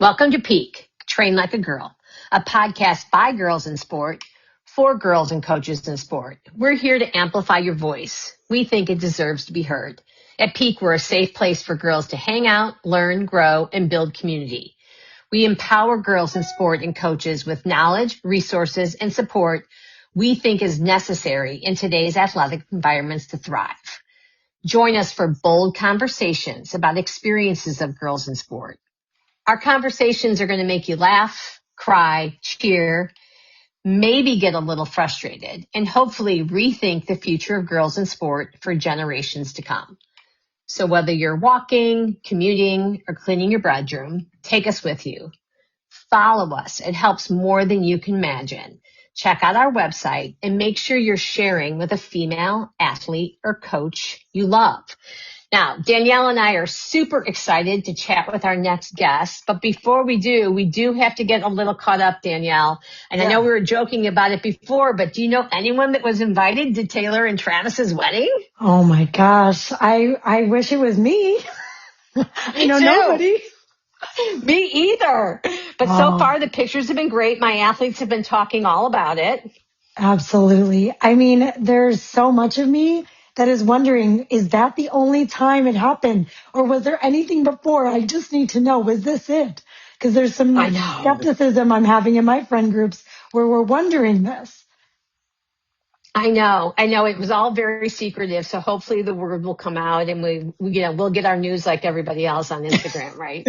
Welcome to Peak, Train Like a Girl, a podcast by girls in sport, for girls and coaches in sport. We're here to amplify your voice. We think it deserves to be heard. At Peak, we're a safe place for girls to hang out, learn, grow, and build community. We empower girls in sport and coaches with knowledge, resources, and support we think is necessary in today's athletic environments to thrive. Join us for bold conversations about experiences of girls in sport. Our conversations are going to make you laugh, cry, cheer, maybe get a little frustrated, and hopefully rethink the future of girls in sport for generations to come. So whether you're walking, commuting, or cleaning your bedroom, take us with you. Follow us. It helps more than you can imagine. Check out our website and make sure you're sharing with a female athlete or coach you love. Now, Danielle and I are super excited to chat with our next guest. But before we do have to get a little caught up, Danielle. And I know we were joking about it before, but do you know anyone that was invited to Taylor and Travis's wedding? Oh my gosh. I wish it was me. I know nobody. Me either. But so far, the pictures have been great. My athletes have been talking all about it. Absolutely. I mean, there's so much of me that is wondering, is that the only time it happened? Or was there anything before? I just need to know, was this it? Because there's some skepticism I'm having in my friend groups where we're wondering this. I know. It was all very secretive. So hopefully the word will come out and we'll get our news like everybody else on Instagram, right?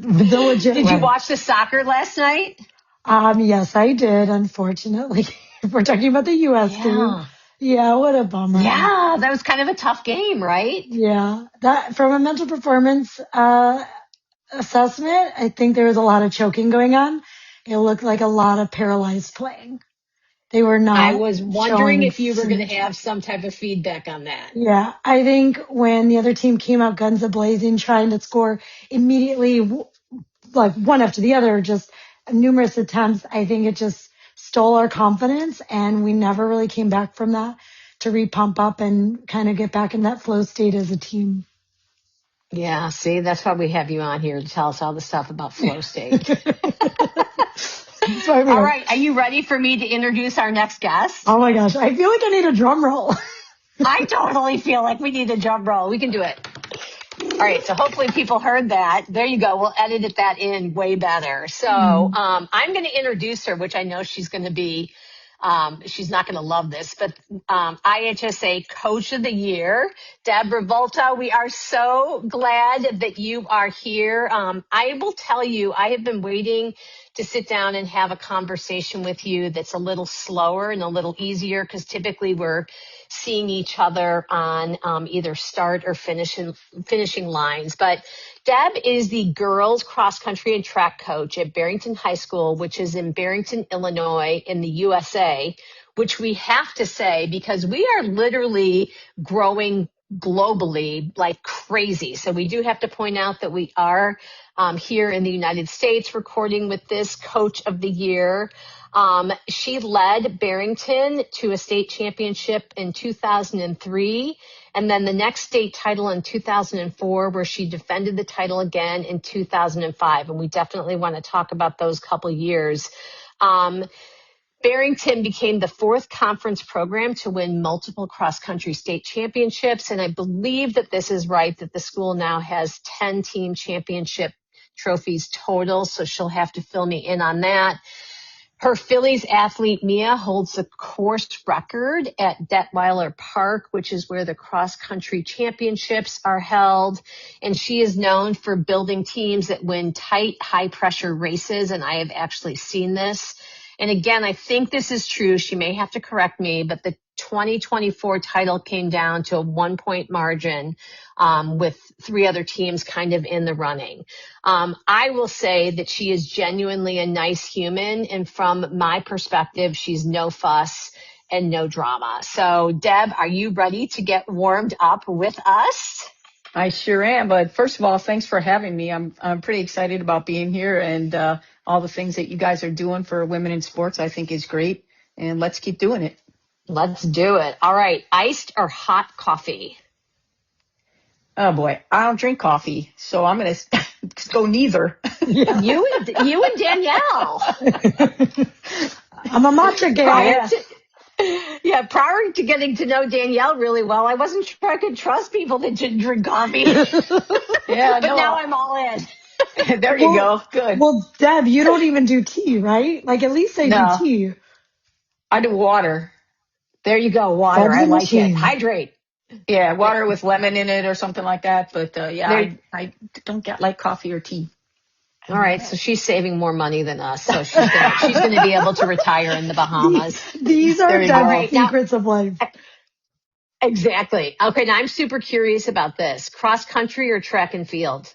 Did you watch the soccer last night? Yes, I did. Unfortunately, we're talking about the U.S. team. Yeah, what a bummer. Yeah, that was kind of a tough game, right? Yeah, that from a mental performance assessment, I think there was a lot of choking going on. It looked like a lot of paralyzed playing. They were not. I was wondering if you were going to have some type of feedback on that. Yeah, I think when the other team came out guns a-blazing, trying to score immediately, like one after the other, just numerous attempts, I think it just stole our confidence, and we never really came back from that to re-pump up and kind of get back in that flow state as a team. Yeah, see, that's why we have you on here to tell us all the stuff about flow state. All right, are you ready for me to introduce our next guest? Oh my gosh, I feel like I need a drum roll. I totally feel like we need a drum roll. We can do it. All right, so hopefully people heard that. There you go. We'll edit that in way better. So I'm going to introduce her, which I know she's going to be, she's not going to love this, but IHSA Coach of the Year, Deb Revolta. We are so glad that you are here. I will tell you, I have been waiting to sit down and have a conversation with you that's a little slower and a little easier, because typically we're seeing each other on either start or finishing lines. But Deb is the girls cross country and track coach at Barrington High School, which is in Barrington, Illinois in the USA, which we have to say because we are literally growing globally like crazy. So we do have to point out that we are here in the United States recording with this Coach of the Year. She led Barrington to a state championship in 2003, and then the next state title in 2004, where she defended the title again in 2005. And we definitely want to talk about those couple years. Barrington became the fourth conference program to win multiple cross-country state championships. And I believe that this is right, that the school now has 10 team championship trophies total. So she'll have to fill me in on that. Her Fillies athlete, Mia, holds the course record at Detweiller Park, which is where the cross-country championships are held. And she is known for building teams that win tight, high-pressure races. And I have actually seen this. And again, I think this is true. She may have to correct me, but the 2024 title came down to a 1-point margin with three other teams kind of in the running. I will say that she is genuinely a nice human. And from my perspective, she's no fuss and no drama. So, Deb, are you ready to get warmed up with us? I sure am. But first of all, thanks for having me. I'm pretty excited about being here, and all the things that you guys are doing for women in sports, I think is great. And let's keep doing it. Let's do it. All right. Iced or hot coffee? Oh boy, I don't drink coffee, so I'm going to go neither. Yeah. You and Danielle. I'm a matcha gal. Yeah, prior to getting to know Danielle really well, I wasn't sure I could trust people that didn't drink coffee. Yeah, But no. now I'm all in. There you go. Good. Well, Deb, you don't even do tea, right? Like at least I do No, tea. I do water. There you go, water. Deb's I a like it. machine. Hydrate. Yeah, water with lemon in it or something like that. But yeah, There, I don't get like coffee or tea. all right, so she's saving more money than us, so she's gonna be able to retire in the Bahamas. These are There you Deb's go. Right now, secrets of life. exactly. Okay, now I'm super curious about this: cross country or track and field?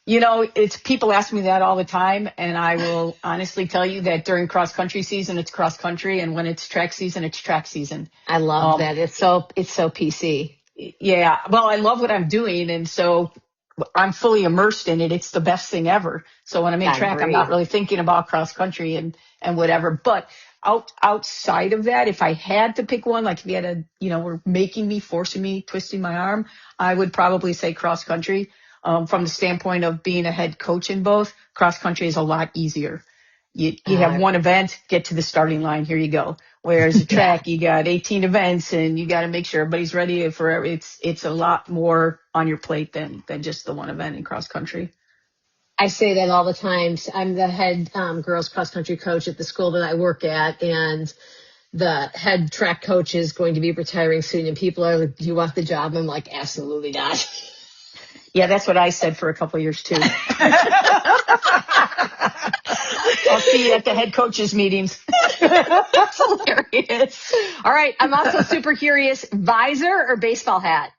You know, it's people ask me that all the time, and I will honestly tell you that during cross country season, it's cross country, and when it's track season, it's track season. I love Um, that. It's so PC. yeah, well, I love what I'm doing, and so I'm fully immersed in it. It's the best thing ever. So when I'm in I track, I'm not agree. really thinking about cross country and whatever. But outside of that, if I had to pick one, like if you had a, were making me, forcing me, twisting my arm, I would probably say cross country. From the standpoint of being a head coach in both, cross country is a lot easier. You have Uh, one event, get to the starting line, here you go. Whereas a yeah. track, you got 18 events and you got to make sure everybody's ready for it. It's a lot more on your plate than just the one event in cross country. I say that all the time. I'm the head girls cross country coach at the school that I work at, and the head track coach is going to be retiring soon. And people are like, "Do you want the job?" I'm like, "Absolutely not." Yeah, that's what I said for a couple of years too. I'll see you at the head coaches meetings. That's hilarious. All right, I'm also super curious: visor or baseball hat?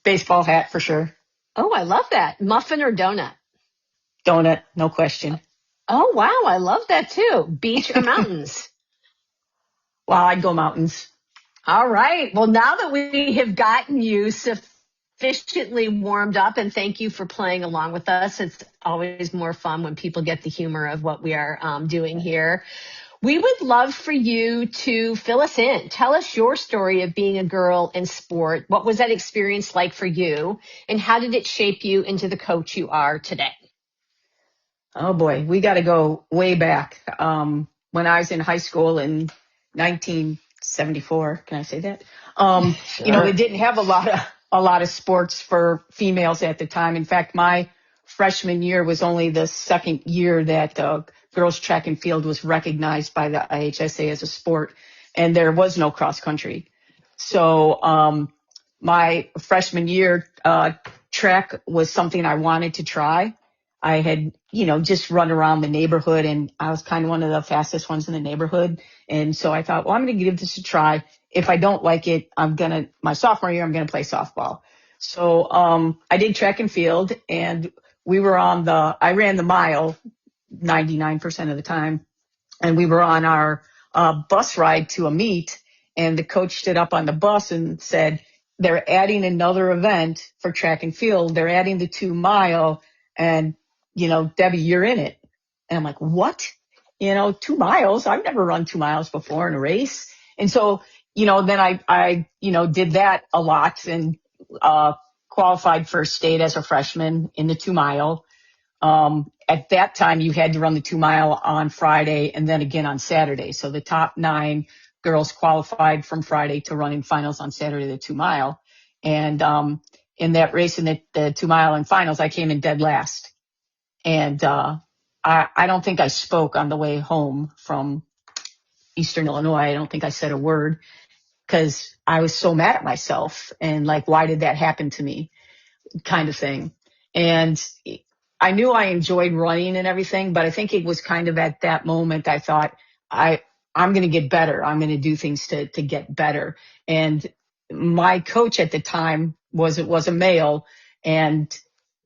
Baseball hat for sure. Oh, I love that. Muffin or donut? Donut, no question. Oh, wow, I love that too. Beach or mountains? Well, I'd go mountains. All right. Well, now that we have gotten you sufficiently warmed up, and thank you for playing along with us. It's always more fun when people get the humor of what we are doing here. We would love for you to fill us in. Tell us your story of being a girl in sport. What was that experience like for you? And how did it shape you into the coach you are today? Oh boy, we got to go way back. When I was in high school in 1974, can I say that? Sure. They didn't have a lot of sports for females at the time. In fact, my freshman year was only the second year that girls track and field was recognized by the IHSA as a sport, and there was no cross country. So my freshman year, track was something I wanted to try. I had, just run around the neighborhood, and I was kind of one of the fastest ones in the neighborhood. And so I thought, well, I'm going to give this a try. If I don't like it, my sophomore year, I'm going to play softball. So I did track and field, and I ran the mile 99% of the time. And we were on our bus ride to a meet, and the coach stood up on the bus and said, they're adding another event for track and field. They're adding the 2 mile, and, Debbie, you're in it. And I'm like, what? 2 miles? I've never run 2 miles before in a race. And so, then I did that a lot and qualified for state as a freshman in the 2 mile. At that time, you had to run the 2 mile on Friday and then again on Saturday. So the top 9 girls qualified from Friday to run in finals on Saturday, the 2 mile. And in that race, in the 2 mile and finals, I came in dead last. And I don't think I spoke on the way home from Eastern Illinois. I don't think I said a word because I was so mad at myself and like, why did that happen to me? Kind of thing. And I knew I enjoyed running and everything, but I think it was kind of at that moment I thought I'm going to get better. I'm going to do things to get better. And my coach at the time was a male and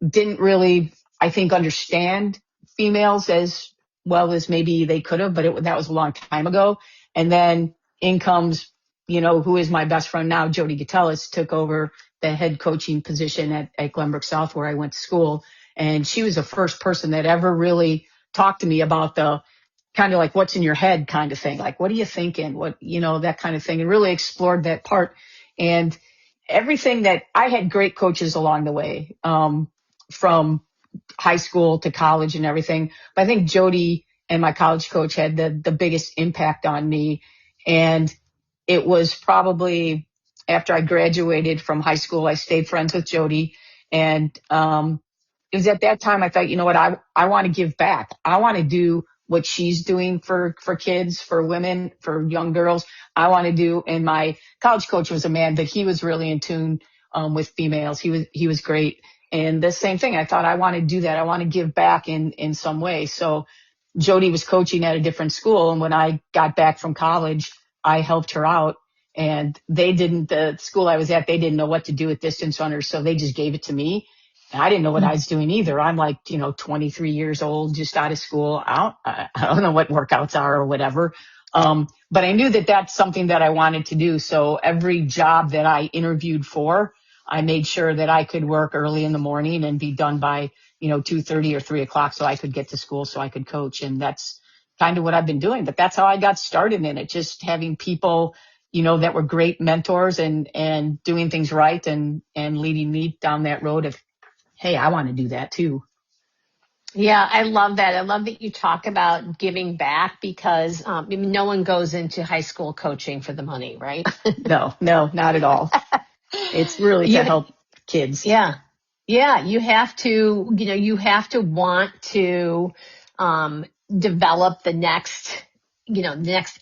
didn't really, I think, understand females as well as maybe they could have, but that was a long time ago. And then in comes, who is my best friend now, Jody Gatellis, took over the head coaching position at Glenbrook South, where I went to school. And she was the first person that ever really talked to me about the kind of like what's in your head kind of thing. Like, what are you thinking? What, that kind of thing, and really explored that part. And everything that I had great coaches along the way, from high school to college and everything. But I think Jody and my college coach had the biggest impact on me. And it was probably after I graduated from high school, I stayed friends with Jody. And it was at that time I thought, you know what, I want to give back. I want to do what she's doing for kids, for women, for young girls. I want to do, and my college coach was a man, but he was really in tune with females. He was great. And the same thing, I thought I want to do that. I want to give back in some way. So Jody was coaching at a different school. And when I got back from college, I helped her out. And the school I was at, they didn't know what to do with distance runners. So they just gave it to me. And I didn't know what I was doing either. I'm like, 23 years old, just out of school. I don't know what workouts are or whatever. But I knew that that's something that I wanted to do. So every job that I interviewed for, I made sure that I could work early in the morning and be done by, 2:30 or 3:00 so I could get to school so I could coach. And that's kind of what I've been doing. But that's how I got started in it, just having people, that were great mentors and doing things right and leading me down that road of, hey, I want to do that too. Yeah, I love that. I love that you talk about giving back because no one goes into high school coaching for the money, right? No, not at all. It's really to help kids. Yeah. Yeah. You have to, want to develop the next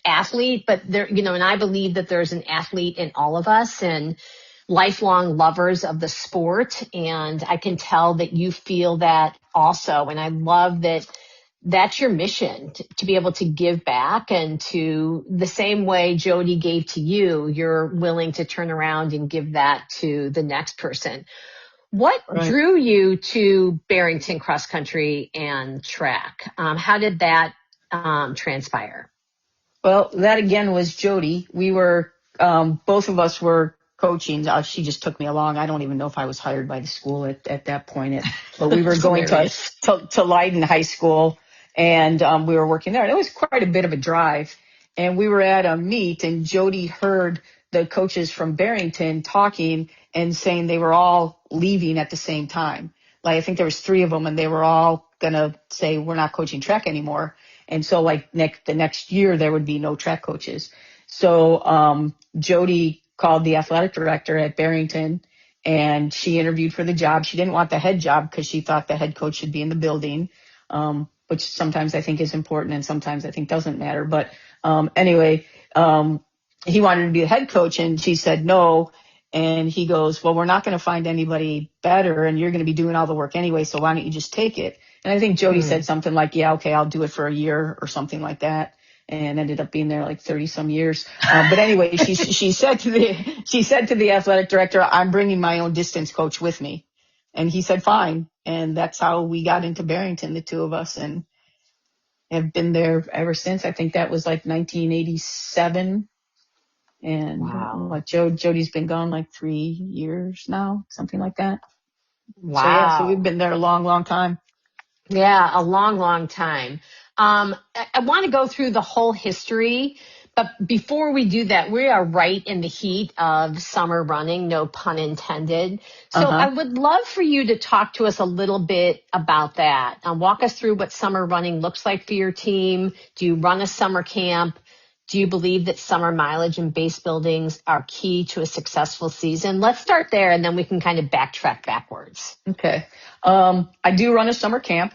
athlete. But there, and I believe that there's an athlete in all of us and lifelong lovers of the sport. And I can tell that you feel that also. And I love that that's your mission to be able to give back, and to the same way Jody gave to you, you're willing to turn around and give that to the next person. What drew you to Barrington cross country and track? How did that transpire? Well, that again was Jody. We were, both of us were coaching. She just took me along. I don't even know if I was hired by the school at that point. But we were going to Leiden High School, and we were working there. And it was quite a bit of a drive. And we were at a meet, and Jody heard the coaches from Barrington talking and saying they were all leaving at the same time. Like, I think there was 3 of them, and they were all going to say, we're not coaching track anymore. And so the next year, there would be no track coaches. So Jody called the athletic director at Barrington, and she interviewed for the job. She didn't want the head job because she thought the head coach should be in the building, which sometimes I think is important and sometimes I think doesn't matter. But anyway, he wanted to be the head coach, and she said no. And he goes, well, we're not going to find anybody better, and you're going to be doing all the work anyway, so why don't you just take it? And I think Jody said something like, yeah, okay, I'll do it for a year or something like that, and ended up being there like 30 some years. But anyway, she said to the athletic director, I'm bringing my own distance coach with me. And he said, fine. And that's how we got into Barrington, the 2 of us, and have been there ever since. I think that was like 1987. And Jody's been gone like 3 years now, something like that. Wow. So we've been there a long, long time. Yeah, a long, long time. I want to go through the whole history, but before we do that, we are right in the heat of summer running, no pun intended. So I would love for you to talk to us a little bit about that. Walk us through what summer running looks like for your team. Do you run a summer camp? Do you believe that summer mileage and base buildings are key to a successful season? Let's start there, and then we can kind of backtrack backwards. Okay. I do run a summer camp,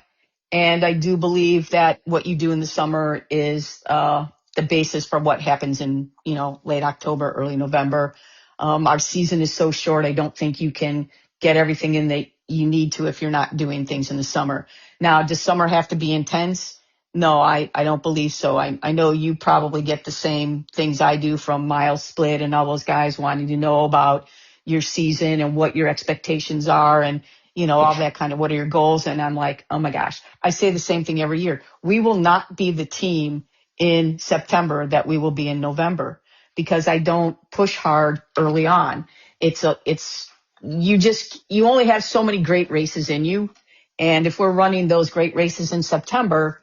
and I do believe that what you do in the summer is the basis for what happens in, late October, early November. Our season is so short, I don't think you can get everything in that you need to if you're not doing things in the summer. Now, does summer have to be intense? No, I don't believe so. I know you probably get the same things I do from Mile Split and all those guys wanting to know about your season and what your expectations are and, all that kind of what are your goals. And I'm like, oh my gosh, I say the same thing every year. We will not be the team in September that we will be in November because I don't push hard early on. You only have so many great races in you. And if we're running those great races in September,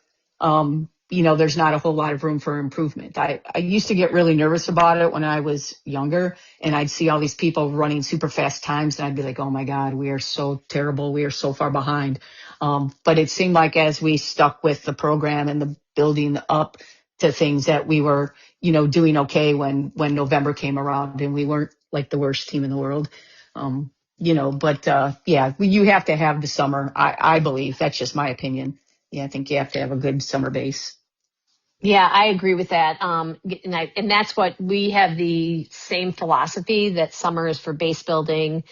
there's not a whole lot of room for improvement. I used to get really nervous about it when I was younger, and I'd see all these people running super fast times, and I'd be like, oh my God, we are so terrible. We are so far behind. But it seemed like as we stuck with the program and the building up to things that we were, doing okay when November came around, and we weren't like the worst team in the world. Yeah, you have to have the summer. I believe that's just my opinion. Yeah, I think you have to have a good summer base. Yeah, I agree with that. And that's what we have, the same philosophy that summer is for base building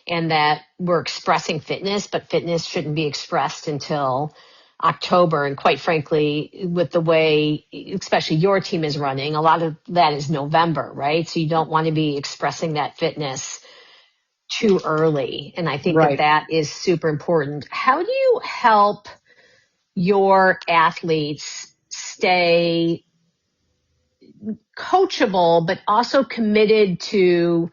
and that we're expressing fitness, but fitness shouldn't be expressed until October. And quite frankly, with the way, especially your team is running, a lot of that is November, right? So you don't want to be expressing that fitness too early. And I think Right. that is super important. How do you help your athletes stay coachable, but also committed to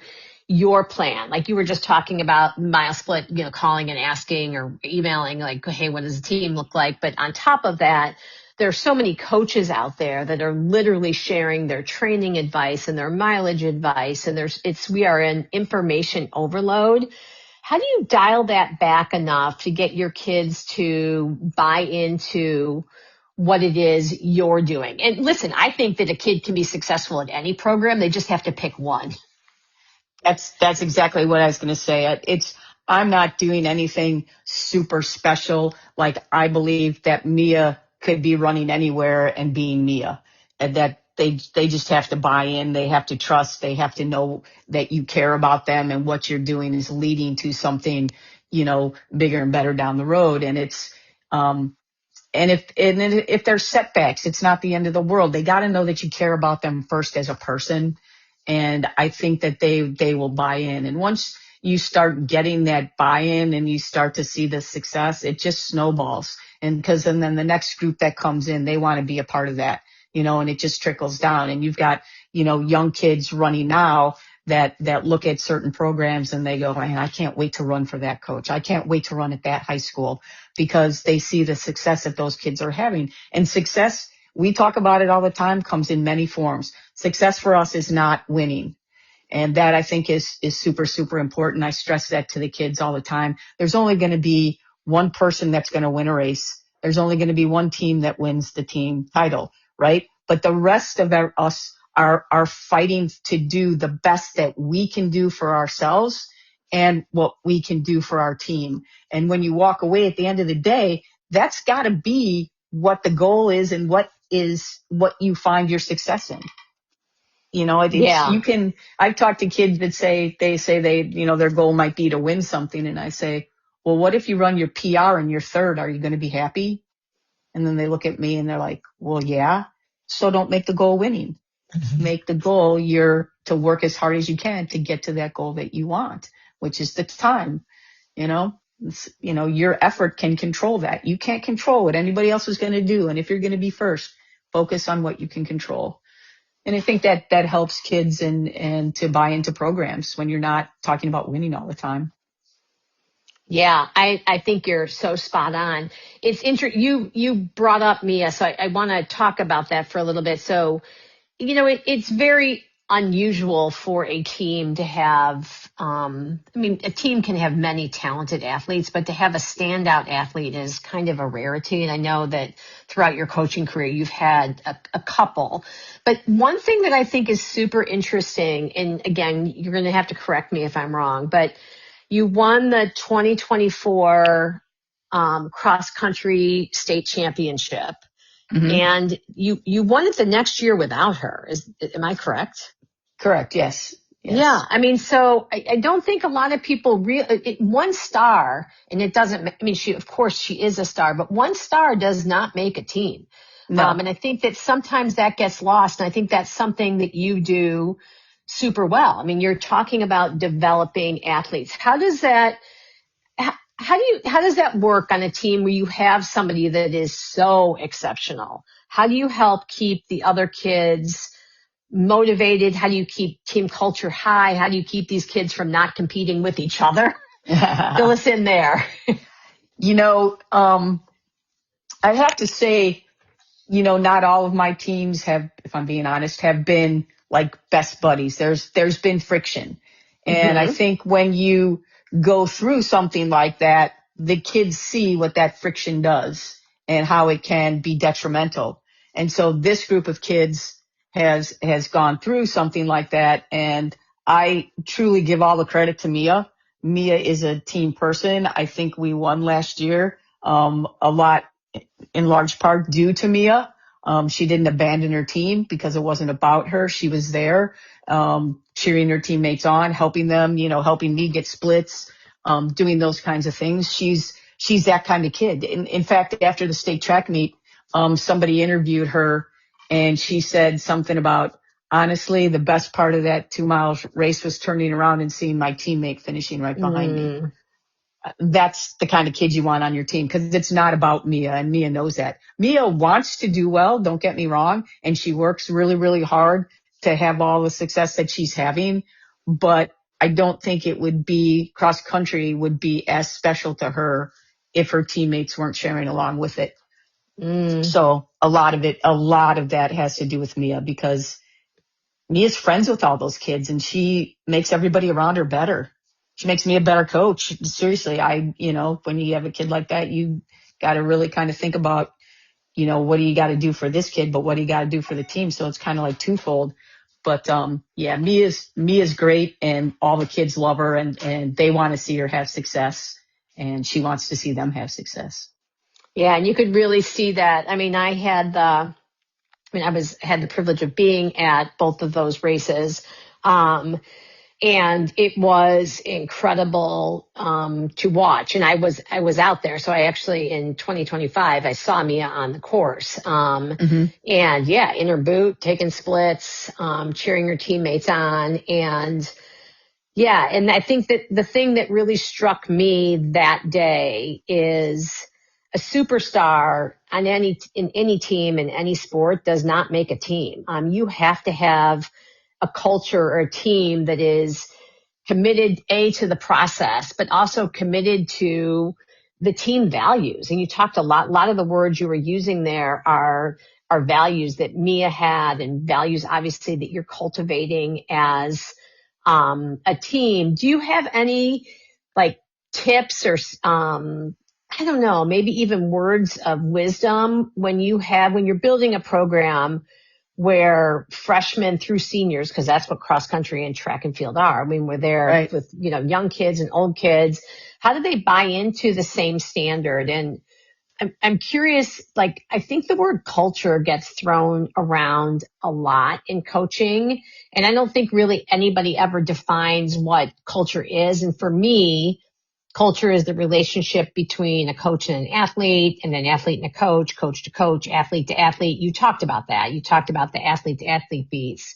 your plan? Like you were just talking about mile split, calling and asking or emailing like, hey, what does the team look like? But on top of that, there are so many coaches out there that are literally sharing their training advice and their mileage advice. And we are in information overload. How do you dial that back enough to get your kids to buy into what it is you're doing? And listen, I think that a kid can be successful at any program. They just have to pick one. That's exactly what I was going to say. I'm not doing anything super special. Like I believe that Mia could be running anywhere and being Mia, and that they just have to buy in. They have to trust. They have to know that you care about them and what you're doing is leading to something, bigger and better down the road. And and if there's setbacks, it's not the end of the world. They got to know that you care about them first as a person. And I think that they will buy in. And once you start getting that buy-in and you start to see the success, it just snowballs. And then the next group that comes in, they want to be a part of that, and it just trickles down. And you've got, young kids running now that look at certain programs and they go, man, I can't wait to run for that coach. I can't wait to run at that high school, because they see the success that those kids are having. And success, we talk about it all the time, comes in many forms. Success for us is not winning. And that I think is super, super important. I stress that to the kids all the time. There's only going to be one person that's going to win a race. There's only going to be one team that wins the team title, right? But the rest of us are fighting to do the best that we can do for ourselves and what we can do for our team. And when you walk away at the end of the day, that's got to be what the goal is and what you find your success in. I've talked to kids that say their goal might be to win something. And I say, well, what if you run your PR and you're third? Are you going to be happy? And then they look at me and they're like, well, yeah. So don't make the goal winning. Make the goal to work as hard as you can to get to that goal that you want, which is the time. Your effort can control that. You can't control what anybody else is going to do. And if you're going to be first, focus on what you can control. And I think that helps kids and to buy into programs when you're not talking about winning all the time. Yeah, I think you're so spot on. It's you brought up Mia, so I want to talk about that for a little bit. So, it's very unusual for a team to have, a team can have many talented athletes, but to have a standout athlete is kind of a rarity. And I know that throughout your coaching career, you've had a couple. But one thing that I think is super interesting, and again, you're going to have to correct me if I'm wrong, but you won the 2024 cross country state championship. Mm-hmm. And you won it the next year without her. Am I correct? Correct. Yes. Yeah. So I don't think a lot of people one star, and it doesn't, of course she is a star, but one star does not make a team. No. And I think that sometimes that gets lost. And I think that's something that you do super well. You're talking about developing athletes. How does that work on a team where you have somebody that is so exceptional? How do you help keep the other kids motivated? How do you keep team culture high? How do you keep these kids from not competing with each other? Fill us in there. I have to say not all of my teams have, if I'm being honest, have been like best buddies. There's been friction. And I think when you go through something like that, the kids see what that friction does and how it can be detrimental. And so this group of kids has gone through something like that. And I truly give all the credit to Mia. Mia is a team person. I think we won last year, a lot in large part due to Mia. She didn't abandon her team because it wasn't about her. She was there, cheering her teammates on, helping them, helping me get splits, doing those kinds of things. She's that kind of kid. In fact, after the state track meet, somebody interviewed her and she said something about, honestly, the best part of that 2-mile race was turning around and seeing my teammate finishing right behind me. That's the kind of kid you want on your team because it's not about Mia, and Mia knows that. Mia wants to do well, don't get me wrong, and she works really, really hard to have all the success that she's having, but I don't think it would be, cross country would be as special to her if her teammates weren't sharing along with it. So a lot of that has to do with Mia because Mia's friends with all those kids and she makes everybody around her better. She makes me a better coach. Seriously, when you have a kid like that, you got to really kind of think about, what do you got to do for this kid, but what do you got to do for the team? So it's kind of like twofold. But Mia's great and all the kids love her and they want to see her have success and she wants to see them have success. Yeah, and you could really see that. I mean, I had the privilege of being at both of those races. And it was incredible to watch. And I was out there. So I actually, in 2025, I saw Mia on the course. And yeah, in her boot, taking splits, cheering her teammates on. And yeah, and I think that the thing that really struck me that day is a superstar in any team, in any sport, does not make a team. You have to have a culture or a team that is committed, to the process, but also committed to the team values. And you talked a lot of the words you were using there are values that Mia had and values obviously that you're cultivating as a team. Do you have any tips or I don't know, maybe even words of wisdom when you're building a program where freshmen through seniors, because that's what cross country and track and field are. I mean, we're there with, young kids and old kids. How do they buy into the same standard? And I'm curious, I think the word culture gets thrown around a lot in coaching. And I don't think really anybody ever defines what culture is. And for me, culture is the relationship between a coach and an athlete and a coach to coach, athlete to athlete. You talked about that. You talked about the athlete to athlete piece.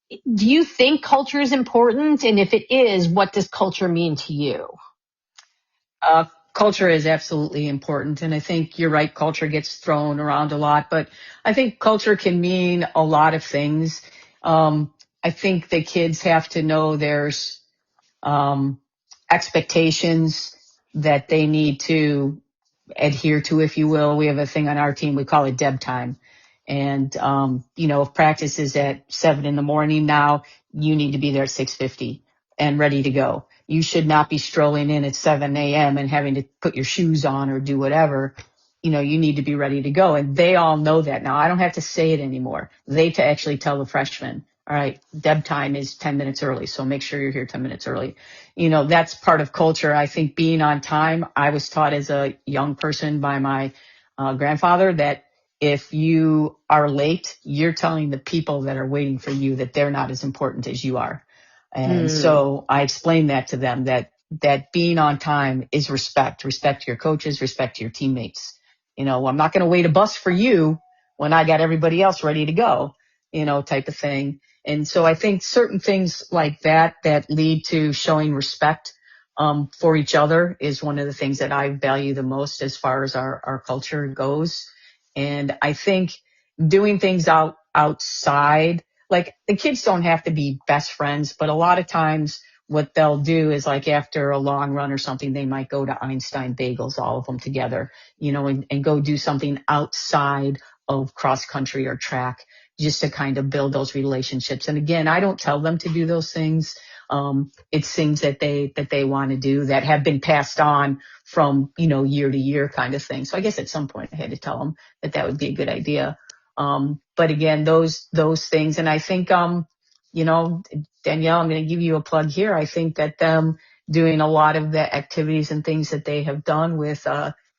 Do you think culture is important? And if it is, what does culture mean to you? Culture is absolutely important. And I think you're right. Culture gets thrown around a lot, but I think culture can mean a lot of things. I think the kids have to know there's, expectations that they need to adhere to, if you will. We have a thing on our team, we call it Deb time. And, if practice is at 7 a.m. now, you need to be there at 6:50 and ready to go. You should not be strolling in at 7 a.m. and having to put your shoes on or do whatever. You need to be ready to go. And they all know that now. I don't have to say it anymore. They to actually tell the freshmen, all right, Deb time is 10 minutes early, so make sure you're here 10 minutes early. That's part of culture. I think being on time, I was taught as a young person by my grandfather that if you are late, you're telling the people that are waiting for you that they're not as important as you are. And so I explained that to them, that being on time is respect your coaches, respect your teammates. I'm not going to wait a bus for you when I got everybody else ready to go, type of thing. And so I think certain things like that lead to showing respect for each other is one of the things that I value the most as far as our culture goes. And I think doing things outside, like the kids don't have to be best friends, but a lot of times what they'll do is after a long run or something, they might go to Einstein Bagels, all of them together, and go do something outside of cross country or track, just to kind of build those relationships. And again, I don't tell them to do those things. It's things that they want to do that have been passed on from, year to year kind of thing. So I guess at some point I had to tell them that would be a good idea. But again, those things. And I think, Danielle, I'm going to give you a plug here. I think that them doing a lot of the activities and things that they have done with,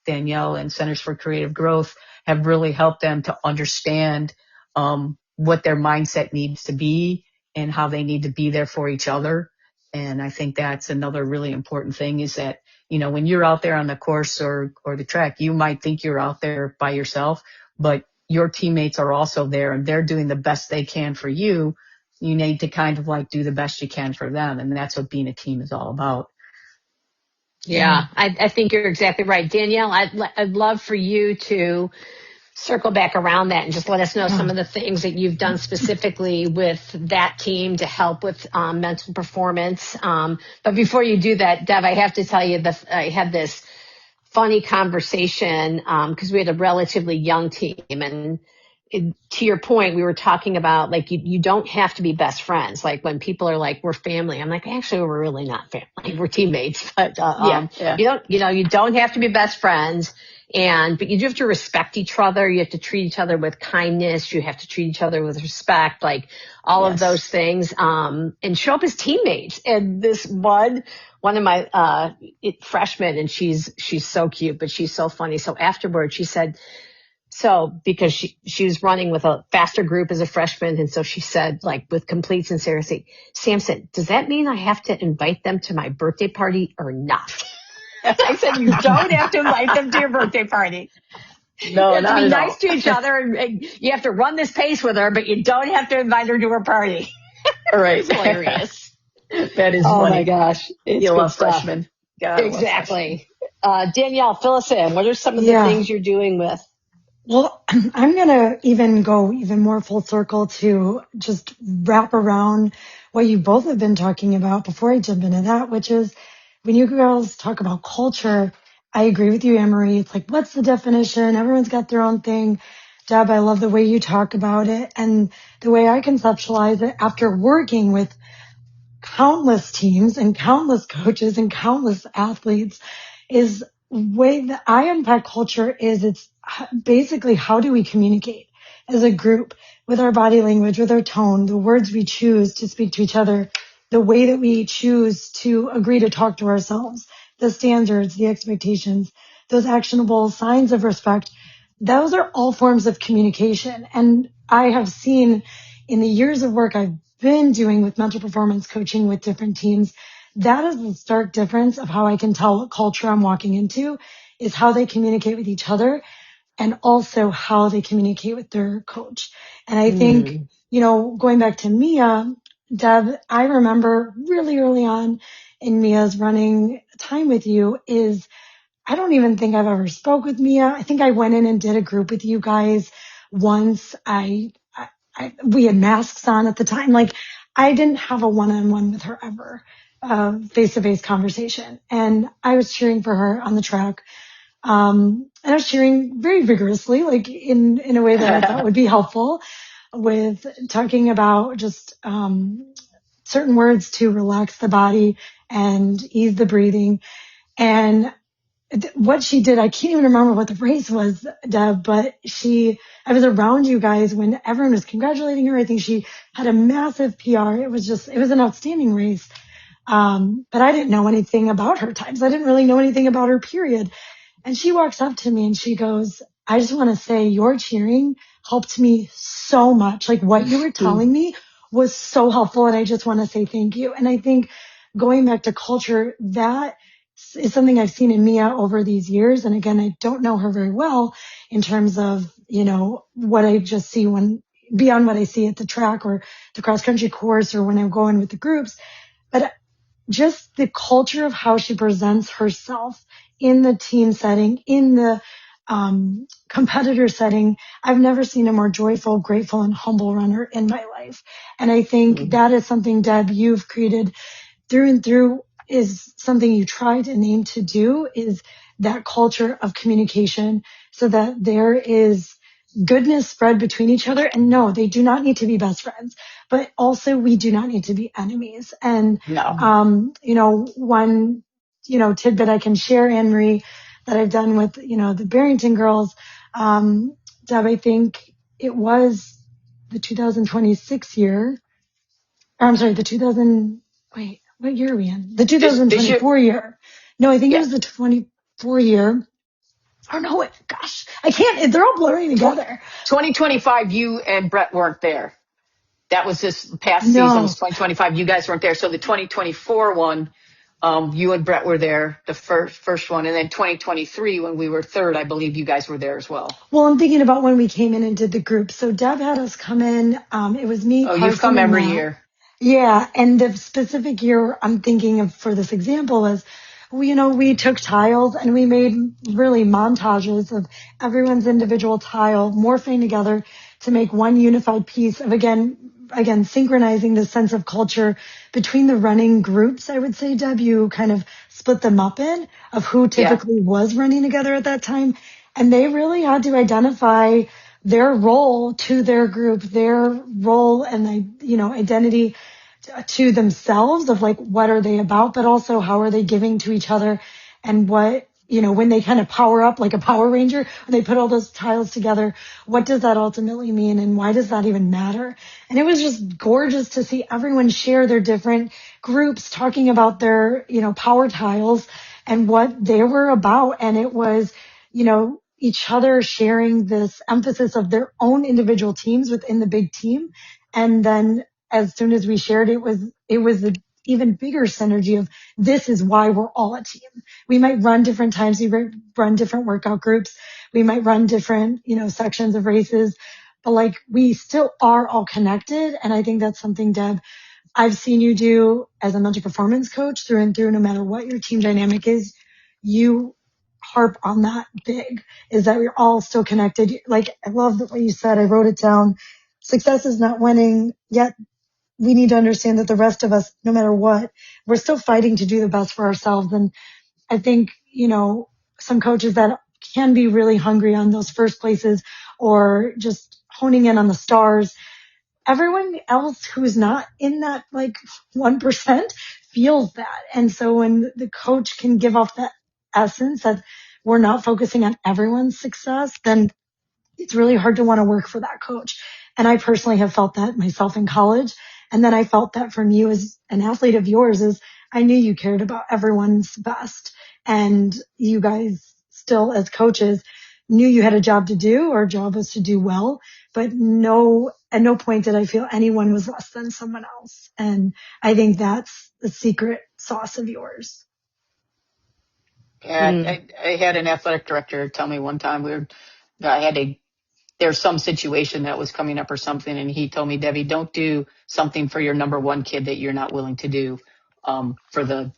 Danielle and Centers for Creative Growth have really helped them to understand, what their mindset needs to be and how they need to be there for each other. And I think that's another really important thing is that, when you're out there on the course or the track, you might think you're out there by yourself, but your teammates are also there and they're doing the best they can for you. You need to kind of like do the best you can for them. And that's what being a team is all about. Yeah, I think you're exactly right. Danielle, I'd love for you to circle back around that and just let us know some of the things that you've done specifically with that team to help with mental performance. But before you do that, Deb, I have to tell you that I had this funny conversation because we had a relatively young team. And to your point, we were talking about like you don't have to be best friends. Like when people are like, we're family, I'm like, actually, we're really not family. We're teammates. But you don't have to be best friends. But you do have to respect each other. You have to treat each other with kindness. You have to treat each other with respect, like all of those things, and show up as teammates. And this one of my, freshmen, and she's so cute, but she's so funny. So afterwards she said, because she was running with a faster group as a freshman. And so she said, like with complete sincerity, Samson, does that mean I have to invite them to my birthday party or not? I said, you don't have to invite them to your birthday party. No, you have to be nice to each other, and you have to run this pace with her, but you don't have to invite her to her party. All right. It's hilarious. That is funny. Oh my gosh. It's you good love stuff. freshmen. God, exactly. Danielle, fill us in. What are some of the things you're doing with? Well, I'm going to even go even more full circle to just wrap around what you both have been talking about before I jump into that, which is when you girls talk about culture, I agree with you, Anne-Marie. It's like, what's the definition? Everyone's got their own thing. Deb, I love the way you talk about it and the way I conceptualize it after working with countless teams and countless coaches and countless athletes is way that I unpack culture is it's basically how do we communicate as a group with our body language, with our tone, the words we choose to speak to each other, the way that we choose to agree to talk to ourselves, the standards, the expectations, those actionable signs of respect. Those are all forms of communication. And I have seen in the years of work I've been doing with mental performance coaching with different teams, that is the stark difference of how I can tell what culture I'm walking into is how they communicate with each other and also how they communicate with their coach. And I think, going back to Mia, Deb, I remember really early on in Mia's running time with you is I don't even think I've ever spoke with Mia. I think I went in and did a group with you guys once. We had masks on at the time. Like I didn't have a one-on-one with her ever, face-to-face conversation. And I was cheering for her on the track. And I was cheering very vigorously, like in a way that I thought would be helpful with talking about just, certain words to relax the body and ease the breathing. And what she did, I can't even remember what the race was, Deb, but I was around you guys when everyone was congratulating her. I think she had a massive PR. It was an outstanding race. But I didn't know anything about her times. I didn't really know anything about her period. And she walks up to me and she goes, I just want to say your cheering helped me so much. Like what you were telling me was so helpful. And I just want to say thank you. And I think going back to culture, that is something I've seen in Mia over these years. And again, I don't know her very well in terms of, what I just see beyond what I see at the track or the cross country course or when I'm going with the groups, but just the culture of how she presents herself in the team setting, in the competitor setting. I've never seen a more joyful, grateful, and humble runner in my life. And I think that is something, Deb, you've created through and through, is something you tried and aim to do, is that culture of communication so that there is goodness spread between each other. And no, they do not need to be best friends, but also we do not need to be enemies. And, No. one, tidbit I can share, Anne Marie, that I've done with, the Barrington girls, Deb, I think it was the 2026 year. Or I'm sorry, what year are we in? The This year, 2024 year. No, I think it yeah. was the 24 year. Oh no, gosh, I can't, they're all blurring together. 2025, you and Brett weren't there. That was this past season was No. 2025. You guys weren't there. So the 2024 one, you and Brett were there, the first one. And then 2023, when we were third, I believe you guys were there as well. Well, I'm thinking about when we came in and did the group. So Deb had us come in. It was me, Oh, you've Carson, come and every Matt. year. Yeah. And the specific year I'm thinking of for this example is, we took tiles and we made really montages of everyone's individual tile morphing together to make one unified piece of, again, synchronizing the sense of culture between the running groups. I would say, Deb, you kind of split them up in of who Yeah. typically was running together at that time. And they really had to identify their role to their group, their role and, identity to themselves of like, what are they about, but also how are they giving to each other, and what, when they kind of power up like a Power Ranger, when they put all those tiles together, what does that ultimately mean and why does that even matter? And it was just gorgeous to see everyone share their different groups talking about their, power tiles and what they were about. And it was, each other sharing this emphasis of their own individual teams within the big team. And then as soon as we shared, it was an even bigger synergy of this is why we're all a team. We might run different times. We might run different workout groups. We might run different, sections of races, but like we still are all connected. And I think that's something, Deb, I've seen you do as a mental performance coach through and through, no matter what your team dynamic is, you harp on that big, is that we're all still connected. Like, I love the way you said, I wrote it down. Success is not winning, yet we need to understand that the rest of us, no matter what, we're still fighting to do the best for ourselves. And I think, some coaches that can be really hungry on those first places or just honing in on the stars, everyone else who's not in that like 1% feels that. And so when the coach can give off that essence that we're not focusing on everyone's success, then it's really hard to want to work for that coach. And I personally have felt that myself in college. And then I felt that from you as an athlete of yours, is I knew you cared about everyone's best. And you guys still as coaches knew you had a job to do. Our job was to do well, but at no point did I feel anyone was less than someone else. And I think that's the secret sauce of yours. Yeah, I had an athletic director tell me one time there's some situation that was coming up or something. And he told me, Debbie, don't do something for your number one kid that you're not willing to do, for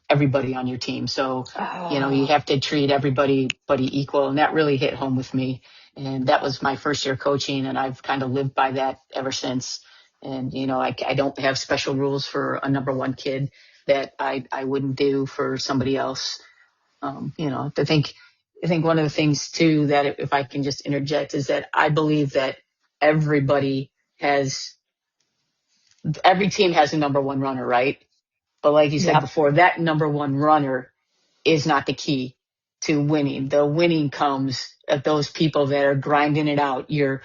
everybody on your team. So, you have to treat everybody equal. And that really hit home with me. And that was my first year coaching. And I've kind of lived by that ever since. And, I don't have special rules for a number one kid that I wouldn't do for somebody else. I think one of the things too, that if I can just interject, is that I believe that every team has a number one runner, right? But like you said before, that number one runner is not the key to winning. The winning comes at those people that are grinding it out. Your,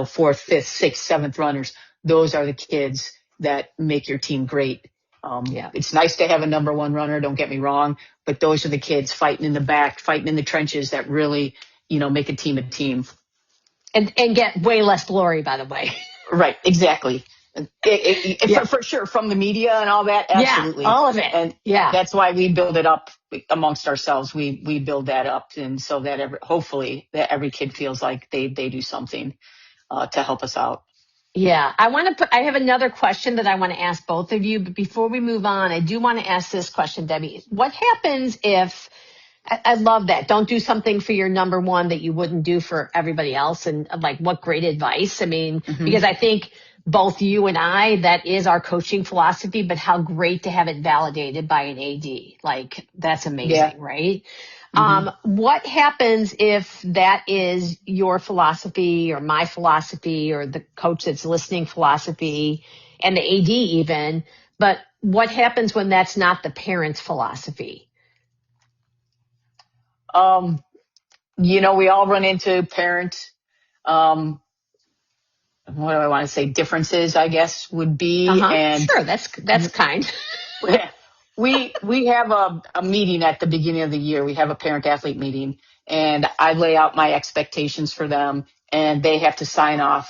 fourth, fifth, sixth, seventh runners. Those are the kids that make your team great. It's nice to have a number one runner, don't get me wrong, but those are the kids fighting in the back, fighting in the trenches that really, make a team a team. And get way less glory, by the way. Right, exactly. For sure, from the media and all that, absolutely. Yeah, all of it. And that's why we build it up amongst ourselves. We build that up, and so that hopefully that every kid feels like they do something to help us out. Yeah, I have another question that I want to ask both of you, but before we move on, I do want to ask this question, Debbie. What happens if, I love that, don't do something for your number one that you wouldn't do for everybody else, and like, what great advice. I mean, because I think both you and I, that is our coaching philosophy, but how great to have it validated by an AD. Like, that's amazing, right? What happens if that is your philosophy or my philosophy or the coach that's listening philosophy and the AD even, but what happens when that's not the parent's philosophy? We all run into parent, what do I want to say? Differences, I guess, would be. And sure, that's kind. we have a meeting at the beginning of the year. We have a parent athlete meeting, and I lay out my expectations for them, and they have to sign off.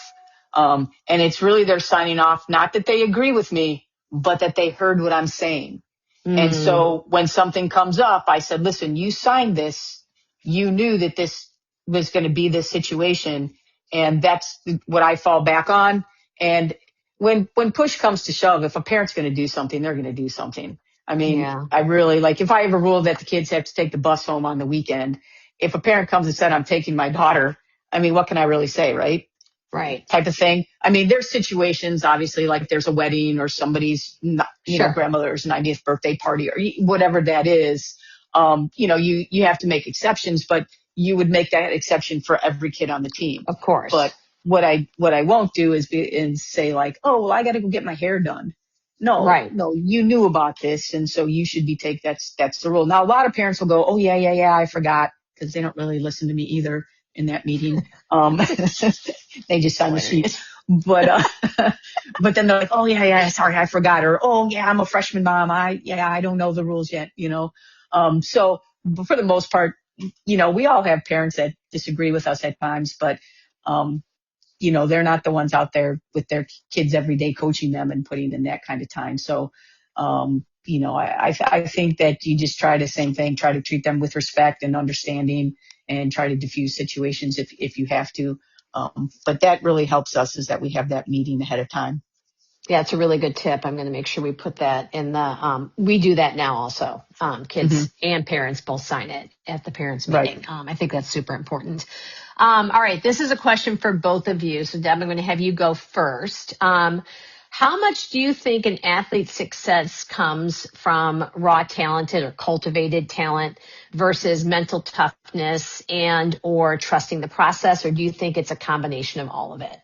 And it's really they're signing off, not that they agree with me, but that they heard what I'm saying. And so when something comes up, I said, listen, you signed this. You knew that this was going to be this situation. And that's what I fall back on. And when push comes to shove, if a parent's going to do something, they're going to do something. I mean, I really if I have a rule that the kids have to take the bus home on the weekend, if a parent comes and said, I'm taking my daughter, I mean, what can I really say? Right. Right. Type of thing. I mean, there's situations, obviously, like if there's a wedding or somebody's, grandmother's 90th birthday party or whatever that is, you have to make exceptions, but you would make that exception for every kid on the team. Of course. But what I won't do is say like, oh, well, I got to go get my hair done. No, right. No, you knew about this. And so you should be that's the rule. Now, a lot of parents will go, oh, yeah, I forgot, because they don't really listen to me either in that meeting. They just sign the sheet. But then they're like, oh, yeah, sorry, I forgot. Or, oh, yeah, I'm a freshman mom. I don't know the rules yet, So but for the most part, we all have parents that disagree with us at times, but, they're not the ones out there with their kids every day coaching them and putting in that kind of time. So, I think that you just try the same thing, try to treat them with respect and understanding and try to diffuse situations if you have to. But that really helps us, is that we have that meeting ahead of time. Yeah, it's a really good tip. I'm going to make sure we put that in we do that now also. Kids and parents both sign it at the parents meeting. Right. I think that's super important. All right. This is a question for both of you. So Deb, I'm going to have you go first. How much do you think an athlete's success comes from raw talented or cultivated talent versus mental toughness and or trusting the process? Or do you think it's a combination of all of it?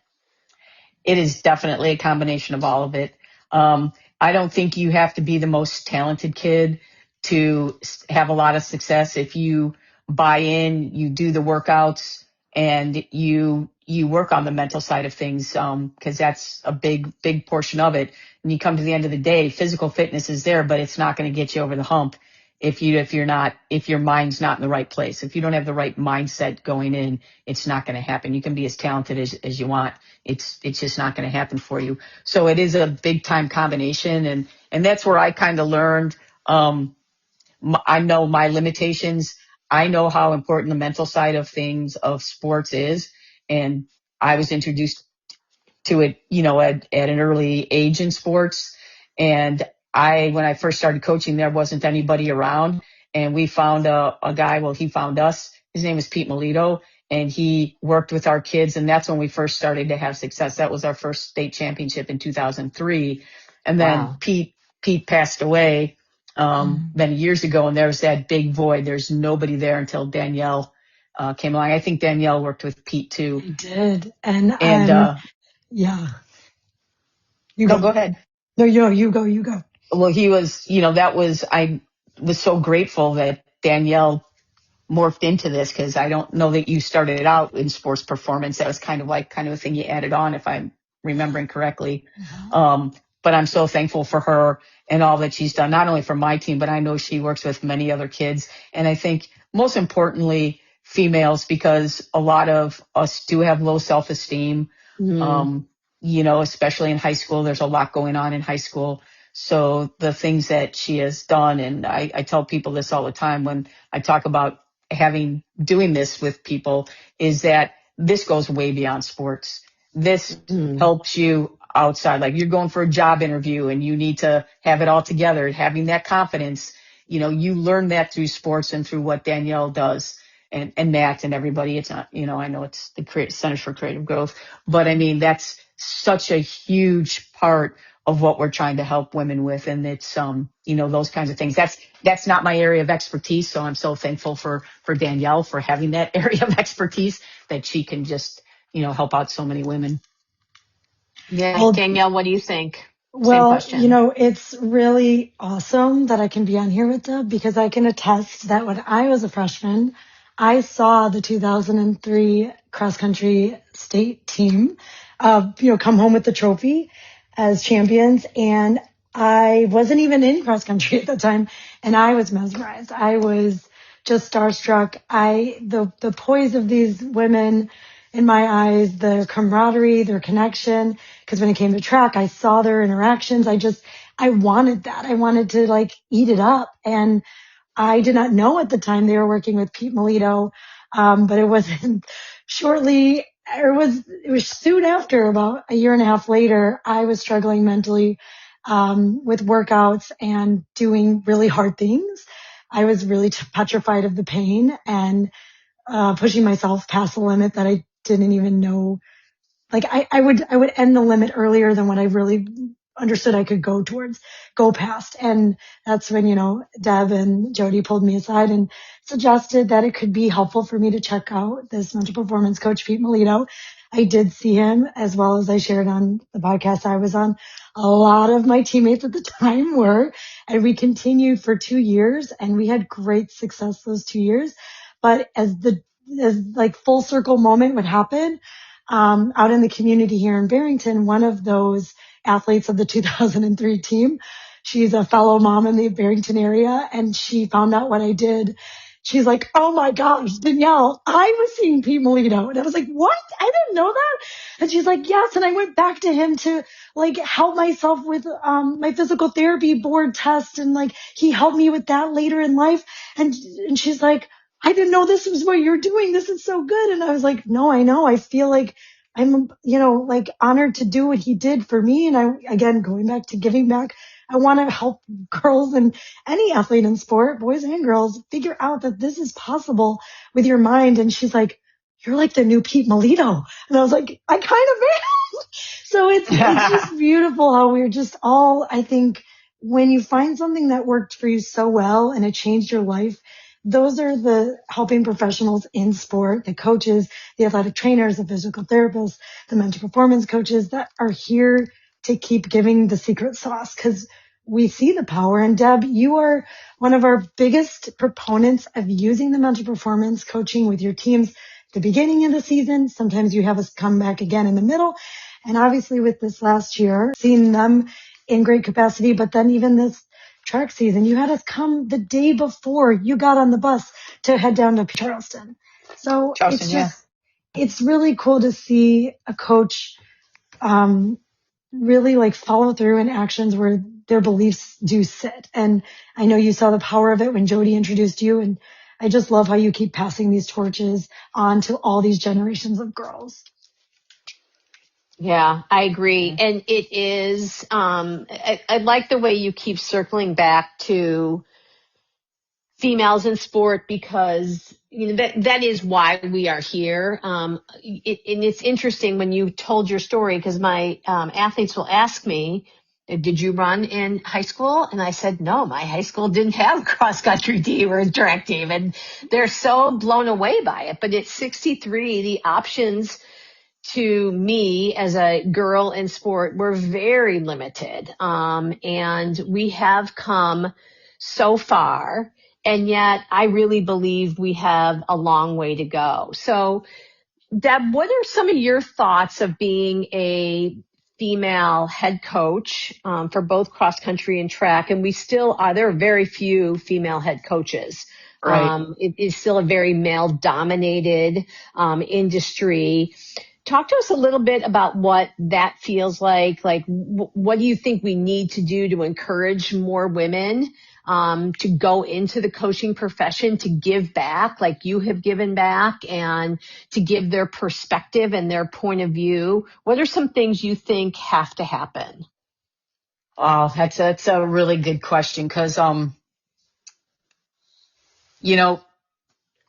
It is definitely a combination of all of it. I don't think you have to be the most talented kid to have a lot of success. If you buy in, you do the workouts, and you work on the mental side of things, because that's a big portion of it. And you come to the end of the day, physical fitness is there, but it's not going to get you over the hump if your mind's not in the right place. If you don't have the right mindset going in, it's not going to happen. You can be as talented as you want. It's just not going to happen for you. So it is a big time combination. And that's where I kind of learned, I know my limitations. I know how important the mental side of things of sports is. And I was introduced to it, at an early age in sports. And when I first started coaching, there wasn't anybody around, and we found a guy. Well, he found us. His name is Pete Melito, and he worked with our kids. And that's when we first started to have success. That was our first state championship in 2003. And then Pete passed away, many years ago. And there was that big void. There's nobody there until Danielle, came along. I think Danielle worked with Pete too. He did. And yeah. Go ahead. No, you go. Well, he was, I was so grateful that Danielle morphed into this, because I don't know that you started it out in sports performance. That was kind of a thing you added on, if I'm remembering correctly. But I'm so thankful for her and all that she's done, not only for my team, but I know she works with many other kids. And I think most importantly, females, because a lot of us do have low self-esteem. Especially in high school, there's a lot going on in high school. So the things that she has done, and I tell people this all the time when I talk about doing this with people, is that this goes way beyond sports. This helps you outside. Like, you're going for a job interview and you need to have it all together, having that confidence. You learn that through sports and through what Danielle does. And Matt and everybody. It's not, I know it's the Centers for Creative Growth, but I mean, that's such a huge part of what we're trying to help women with. And it's, those kinds of things. That's not my area of expertise. So I'm so thankful for Danielle for having that area of expertise that she can just, help out so many women. Yeah. Well, Danielle, what do you think? Same Well, question. it's really awesome that I can be on here with Deb because I can attest that when I was a freshman, I saw the 2003 cross country state team, come home with the trophy as champions. And I wasn't even in cross country at the time. And I was mesmerized. I was just starstruck. The poise of these women in my eyes, their camaraderie, their connection. Because when it came to track, I saw their interactions. I wanted that. I wanted to eat it up. And I did not know at the time they were working with Pete Melito. But it wasn't shortly, it was soon after, about a year and a half later, I was struggling mentally, with workouts and doing really hard things. I was really petrified of the pain and, pushing myself past the limit that I didn't even know. I would end the limit earlier than what I really understood I could go past. And that's when, Deb and Jody pulled me aside and suggested that it could be helpful for me to check out this mental performance coach, Pete Melito. I did see him, as well as I shared on the podcast I was on. A lot of my teammates at the time were, and we continued for 2 years and we had great success those 2 years. But as full circle moment would happen, out in the community here in Barrington, one of those athletes of the 2003 team, she's a fellow mom in the Barrington area, and she found out what I did. She's like, "Oh my gosh, Danielle, I was seeing Pete Melito." And I was like, "What? I didn't know that." And she's like, "Yes." And I went back to him to help myself with, my physical therapy board test. And he helped me with that later in life. And she's like, "I didn't know this was what you're doing. This is so good." And I was like, "No, I know. I feel like I'm, honored to do what he did for me." And again, going back to giving back, I want to help girls and any athlete in sport, boys and girls, figure out that this is possible with your mind. And she's like, "You're like the new Pete Melito." And I was like, "I kind of am." So it's just beautiful how we're just all, I think, when you find something that worked for you so well and it changed your life, those are the helping professionals in sport, the coaches, the athletic trainers, the physical therapists, the mental performance coaches that are here to keep giving the secret sauce, because we see the power. And Deb, you are one of our biggest proponents of using the mental performance coaching with your teams at the beginning of the season. Sometimes you have us come back again in the middle. And obviously with this last year, seeing them in great capacity, but then even this track season, you had us come the day before you got on the bus to head down to Charleston. So it's really cool to see a coach, really follow through in actions where their beliefs do sit. And I know you saw the power of it when Jody introduced you. And I just love how you keep passing these torches on to all these generations of girls. Yeah, I agree. And it is, I like the way you keep circling back to females in sport, because that is why we are here. And it's interesting when you told your story, because my athletes will ask me, "Did you run in high school?" And I said, "No, my high school didn't have a cross country team or a track team." And they're so blown away by it. But at 63, the options to me as a girl in sport were very limited. And we have come so far. And yet I really believe we have a long way to go. So, Deb, what are some of your thoughts of being a female head coach for both cross country and track? And there are very few female head coaches. Right. It is still a very male dominated industry. Talk to us a little bit about what that feels like. What do you think we need to do to encourage more women to go into the coaching profession, to give back like you have given back, and to give their perspective and their point of view? What are some things you think have to happen? Oh, that's a really good question, because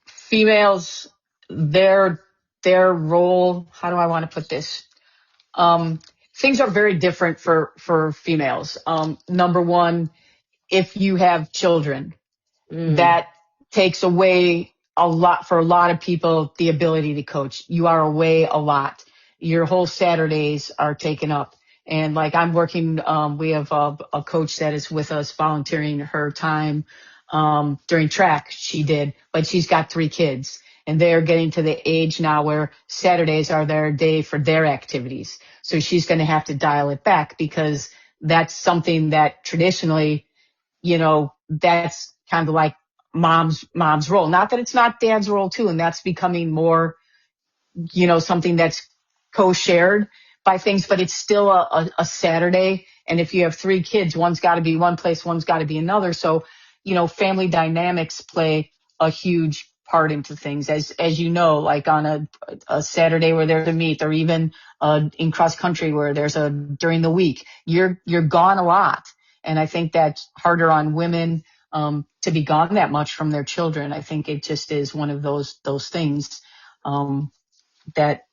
females, their role, how do I want to put this? things are very different for females. Number one, if you have children, that takes away a lot for a lot of people, the ability to coach. You are away a lot. Your whole Saturdays are taken up. And like I'm working, we have a coach that is with us volunteering her time during track. She did, but she's got 3 kids and they're getting to the age now where Saturdays are their day for their activities. So she's going to have to dial it back because that's something that traditionally, that's kind of like mom's role. Not that it's not dad's role too. And that's becoming more, something that's co-shared by things, but it's still a Saturday. And if you have 3 kids, one's got to be one place, one's got to be another. So, family dynamics play a huge part into things. As you know, like on a Saturday where there's a meet, or even in cross country where there's during the week, you're gone a lot. And I think that's harder on women to be gone that much from their children. I think it just is one of those things that,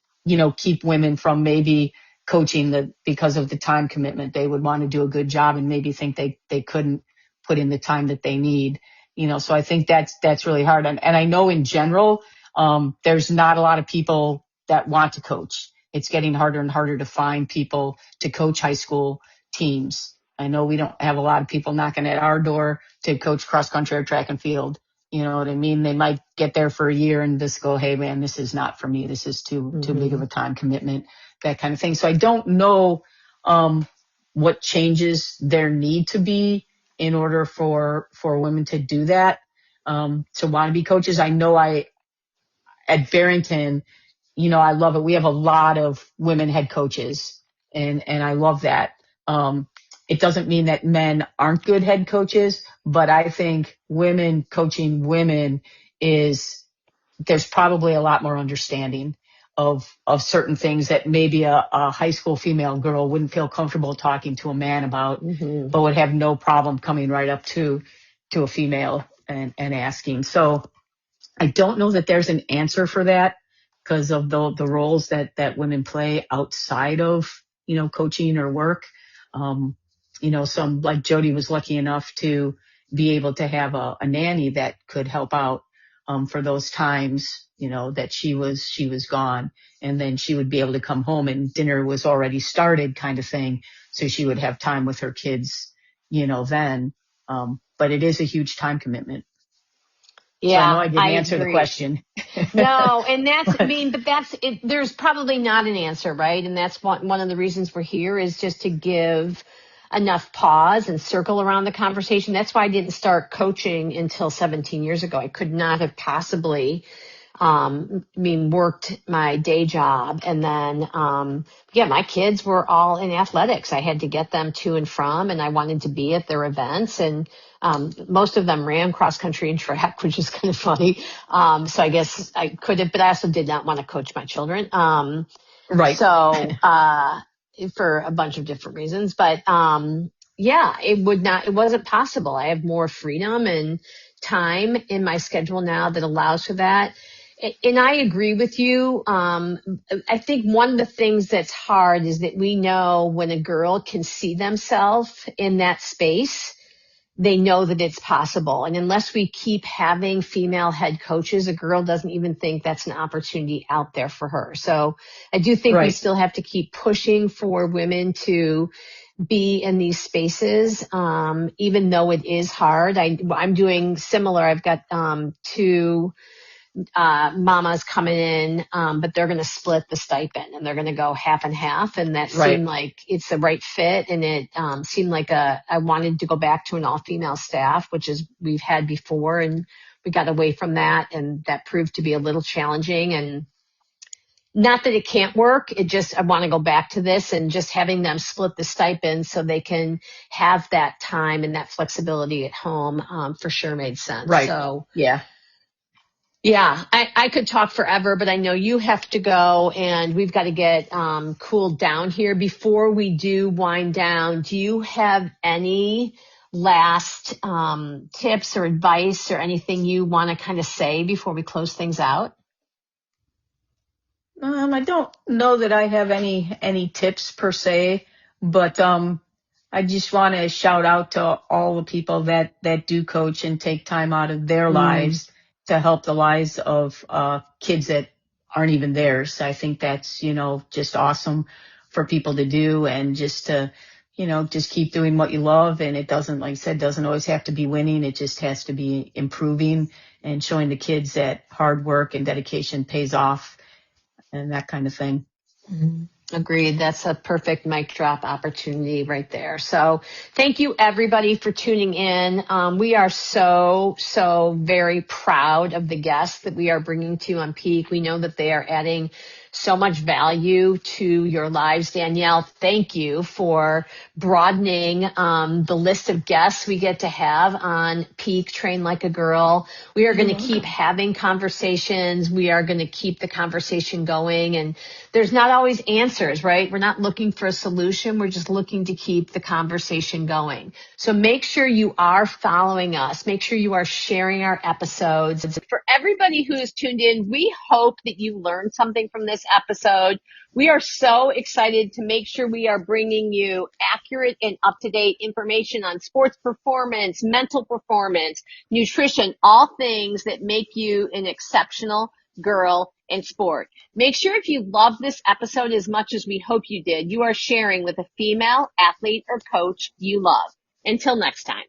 keep women from maybe coaching because of the time commitment. They would want to do a good job and maybe think they couldn't put in the time that they need, so I think that's really hard. And I know in general, there's not a lot of people that want to coach. It's getting harder and harder to find people to coach high school teams. I know we don't have a lot of people knocking at our door to coach cross country or track and field. You know what I mean? They might get there for a year and just go, hey man, this is not for me. This is too big of a time commitment, that kind of thing. So I don't know what changes there need to be in order for women to do that, to want to be coaches. I know at Barrington, I love it. We have a lot of women head coaches and I love that. It doesn't mean that men aren't good head coaches, but I think women coaching women there's probably a lot more understanding of certain things that maybe a high school female girl wouldn't feel comfortable talking to a man about, but would have no problem coming right up to a female and asking. So I don't know that there's an answer for that because of the roles that women play outside of, coaching or work. Some like Jody was lucky enough to be able to have a nanny that could help out for those times, that she was gone, and then she would be able to come home and dinner was already started kind of thing. So she would have time with her kids, then. But it is a huge time commitment. Yeah, so I know I didn't answer agree. The question. No, and but that's it. There's probably not an answer, right? And that's one of the reasons we're here is just to give enough pause and circle around the conversation. That's why I didn't start coaching until 17 years ago. I could not have possibly, worked my day job. And then, my kids were all in athletics. I had to get them to and from, and I wanted to be at their events. And most of them ran cross country and track, which is kind of funny. So I guess I could have, but I also did not want to coach my children. Right. So, for a bunch of different reasons, but, it wasn't possible. I have more freedom and time in my schedule now that allows for that. And I agree with you. I think one of the things that's hard is that we know when a girl can see themselves in that space, they know that it's possible. And unless we keep having female head coaches, a girl doesn't even think that's an opportunity out there for her. So I do think we still have to keep pushing for women to be in these spaces, even though it is hard. I'm doing similar. I've got 2 mamas coming in, but they're going to split the stipend and they're going to go half and half. And that seemed like it's the right fit. And it seemed like I wanted to go back to an all-female staff, which is we've had before, and we got away from that. And that proved to be a little challenging. And not that it can't work. I want to go back to this, and just having them split the stipend so they can have that time and that flexibility at home, for sure made sense. Right. So yeah. Yeah, I could talk forever, but I know you have to go and we've got to get cooled down here. Before we do wind down, do you have any last tips or advice or anything you want to kind of say before we close things out? I don't know that I have any tips per se, but I just want to shout out to all the people that do coach and take time out of their lives to help the lives of kids that aren't even theirs. I think that's, just awesome for people to do, and just to, just keep doing what you love. And it doesn't, like I said, doesn't always have to be winning. It just has to be improving and showing the kids that hard work and dedication pays off and that kind of thing. Agreed. That's a perfect mic drop opportunity right there. So thank you everybody for tuning in. We are so very proud of the guests that we are bringing to you on Peak. We know that they are adding so much value to your lives. Danielle, thank you for broadening the list of guests we get to have on Peak Train Like a Girl. We are going to keep having conversations. We are going to keep the conversation going. And there's not always answers, right? We're not looking for a solution. We're just looking to keep the conversation going. So make sure you are following us. Make sure you are sharing our episodes. For everybody who is tuned in, we hope that you learned something from this episode. We are so excited to make sure we are bringing you accurate and up-to-date information on sports performance, mental performance, nutrition, all things that make you an exceptional girl in sport. Make sure if you love this episode as much as we hope you did, you are sharing with a female athlete or coach you love. Until next time.